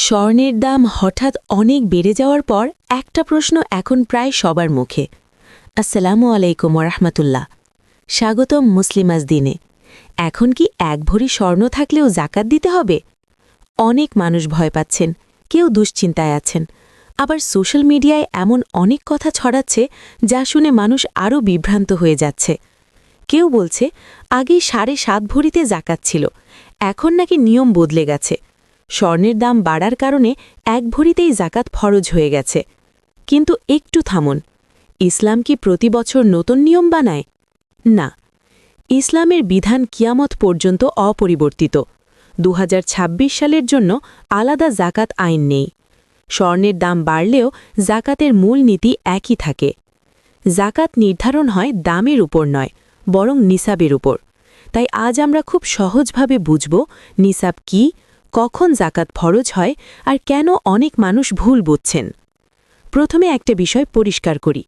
স্বর্ণের দাম হঠাৎ অনেক বেড়ে যাওয়ার পর একটা প্রশ্ন এখন প্রায় সবার মুখে। আসসালামু আলাইকুম রাহমাতুল্লাহ। স্বাগতম মুসলিমাস দিনে। এখন কি এক ভরি স্বর্ণ থাকলেও জাকাত দিতে হবে? অনেক মানুষ ভয় পাচ্ছেন, কেউ দুশ্চিন্তায় আছেন। আবার সোশ্যাল মিডিয়ায় এমন অনেক কথা ছড়াচ্ছে যা শুনে মানুষ আরও বিভ্রান্ত হয়ে যাচ্ছে। কেউ বলছে আগে 7.5 ভরিতে জাকাত ছিল, এখন নাকি নিয়ম বদলে গেছে। স্বর্ণের দাম বাড়ার কারণে 1 ভরিতেই জাকাত ফরজ হয়ে গেছে। কিন্তু একটু থামুন, ইসলাম কি প্রতি বছর নতুন নিয়ম বানায়? না, ইসলামের বিধান কিয়ামত পর্যন্ত অপরিবর্তিত। 2026 সালের জন্য আলাদা জাকাত আইন নেই। স্বর্ণের দাম বাড়লেও জাকাতের মূল নীতি একই থাকে। জাকাত নির্ধারণ হয় দামের উপর নয়, বরং নিসাবের উপর। তাই আজ আমরা খুব সহজভাবে বুঝব নিসাব কি, কখন জাকাত ফরজ হয় আর কেন অনেক মানুষ ভুল বুঝছেন। প্রথমে একটা বিষয় পরিষ্কার করি,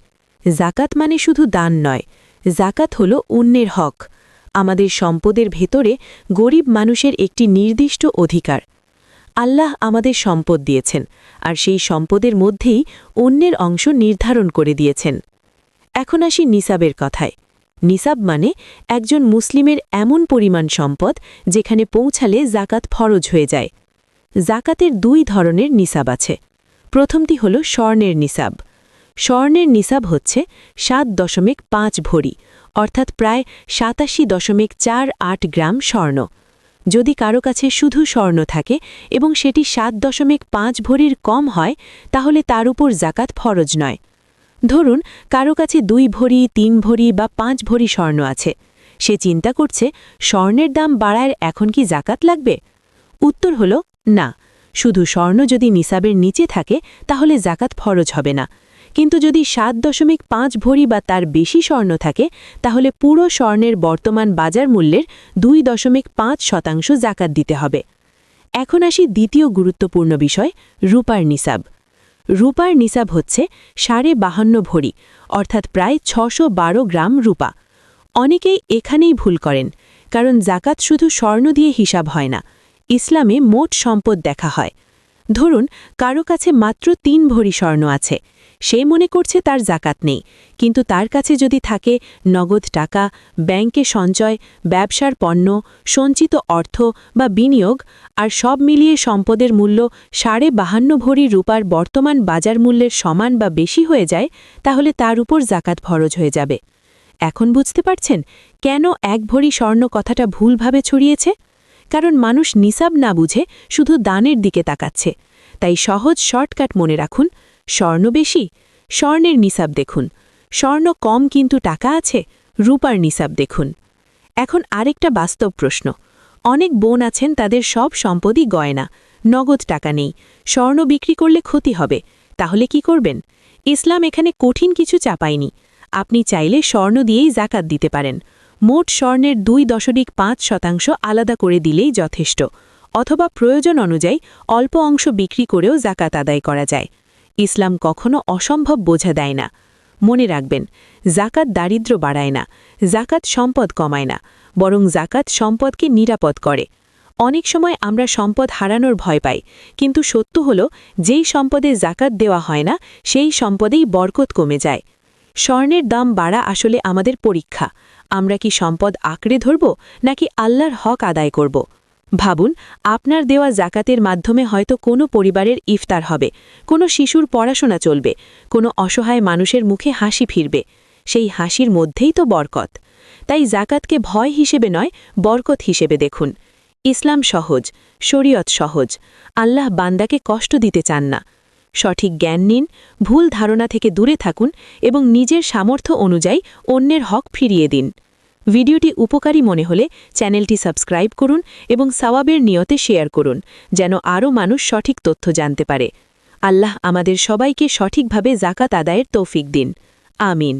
জাকাত মানে শুধু দান নয়, জাকাত হল অন্যের হক। আমাদের সম্পদের ভেতরে গরিব মানুষের একটি নির্দিষ্ট অধিকার। আল্লাহ আমাদের সম্পদ দিয়েছেন, আর সেই সম্পদের মধ্যেই অন্যের অংশ নির্ধারণ করে দিয়েছেন। এখন আসি নিসাবের কথায়। নিসাব মানে একজন মুসলিমের এমন পরিমাণ সম্পদ যেখানে পৌঁছালে জাকাত ফরজ হয়ে যায়। জাকাতের 2 ধরনের নিসাব আছে। প্রথমটি হল স্বর্ণের নিসাব। স্বর্ণের নিসাব হচ্ছে 7.5 ভরি, অর্থাৎ প্রায় 87.48 গ্রাম স্বর্ণ। যদি কারো কাছে শুধু স্বর্ণ থাকে এবং সেটি 7.5 ভরির কম হয়, তাহলে তার উপর জাকাত ফরজ নয়। ধরুন কারো কাছে 2 ভরি, 3 ভরি বা 5 ভরি স্বর্ণ আছে। সে চিন্তা করছে স্বর্ণের দাম বাড়ায় এখন কি জাকাত লাগবে? উত্তর হল না। শুধু স্বর্ণ যদি নিসাবের নিচে থাকে তাহলে জাকাত ফরজ হবে না। কিন্তু যদি 7.5 ভরি বা তার বেশি স্বর্ণ থাকে, তাহলে পুরো স্বর্ণের বর্তমান বাজার মূল্যের 2.5% জাকাত দিতে হবে। এখন আসি দ্বিতীয় গুরুত্বপূর্ণ বিষয়, রূপার নিসাব। রূপার নিসাব হচ্ছে 52.5 ভরি, অর্থাৎ প্রায় 612 গ্রাম রূপা। অনেকেই এখানেই ভুল করেন, কারণ জাকাত শুধু স্বর্ণ দিয়ে হিসাব হয় না, ইসলামে মোট সম্পদ দেখা হয়। ধরুন কারো কাছে মাত্র 3 ভরি স্বর্ণ আছে, সে মনে করছে তার জাকাত নেই। কিন্তু তার কাছে যদি থাকে নগদ টাকা, ব্যাংকে সঞ্চয়, ব্যবসার পণ্য, সঞ্চিত অর্থ বা বিনিয়োগ, আর সব মিলিয়ে সম্পদের মূল্য 52.5 ভরি রূপার বর্তমান বাজার মূল্যের সমান বা বেশি হয়ে যায়, তাহলে তার উপর জাকাত ফরজ হয়ে যাবে। এখন বুঝতে পারছেন কেন 1 ভরি স্বর্ণ কথাটা ভুলভাবে ছড়িয়েছে? কারণ মানুষ নিসাব না বুঝে শুধু দানের দিকে তাকাচ্ছে। তাই সহজ শর্টকাট মনে রাখুন, স্বর্ণ বেশি, স্বর্ণের নিসাব দেখুন। স্বর্ণ কম কিন্তু টাকা আছে, রূপার নিসাব দেখুন। এখন আরেকটা বাস্তব প্রশ্ন। অনেক বোন আছেন তাদের সব সম্পদই গয়না, নগদ টাকা নেই, স্বর্ণ বিক্রি করলে ক্ষতি হবে। তাহলে কি করবেন? ইসলাম এখানে কঠিন কিছু চাপায়নি। আপনি চাইলে স্বর্ণ দিয়েই জাকাত দিতে পারেন। মোট স্বর্ণের 2.5% আলাদা করে দিলেই যথেষ্ট, অথবা প্রয়োজন অনুযায়ী অল্প অংশ বিক্রি করেও জাকাত আদায় করা যায়। ইসলাম কখনো অসম্ভব বোঝা দেয় না। মনে রাখবেন, জাকাত দারিদ্র্য বাড়ায় না, জাকাত সম্পদ কমায় না, বরং জাকাত সম্পদকে নিরাপদ করে। অনেক সময় আমরা সম্পদ হারানোর ভয় পাই, কিন্তু সত্য হল যেই সম্পদে জাকাত দেওয়া হয় না সেই সম্পদেই বরকত কমে যায়। স্বর্ণের দাম বাড়া আসলে আমাদের পরীক্ষা। আমরা কি সম্পদ আঁকড়ে ধরব নাকি আল্লাহর হক আদায় করব? ভাবুন, আপনার দেওয়া জাকাতের মাধ্যমে হয়তো কোনো পরিবারের ইফতার হবে, কোনো শিশুর পড়াশোনা চলবে, কোনো অসহায় মানুষের মুখে হাসি ফিরবে। সেই হাসির মধ্যেই তো বরকত। তাই জাকাতকে ভয় হিসেবে নয়, বরকত হিসেবে দেখুন। ইসলাম সহজ, শরীয়ত সহজ। আল্লাহ বান্দাকে কষ্ট দিতে চান না। সঠিক জ্ঞান নিন, ভুল ধারণা থেকে দূরে থাকুন এবং নিজের সামর্থ্য অনুযায়ী অন্যের হক ফিরিয়ে দিন। ভিডিওটি উপকারী মনে হলে চ্যানেলটি সাবস্ক্রাইব করুন এবং সওয়াবের নিয়তে শেয়ার করুন, যেন আরও মানুষ সঠিক তথ্য জানতে পারে। আল্লাহ আমাদের সবাইকে সঠিকভাবে জাকাত আদায়ের তৌফিক দিন। আমিন।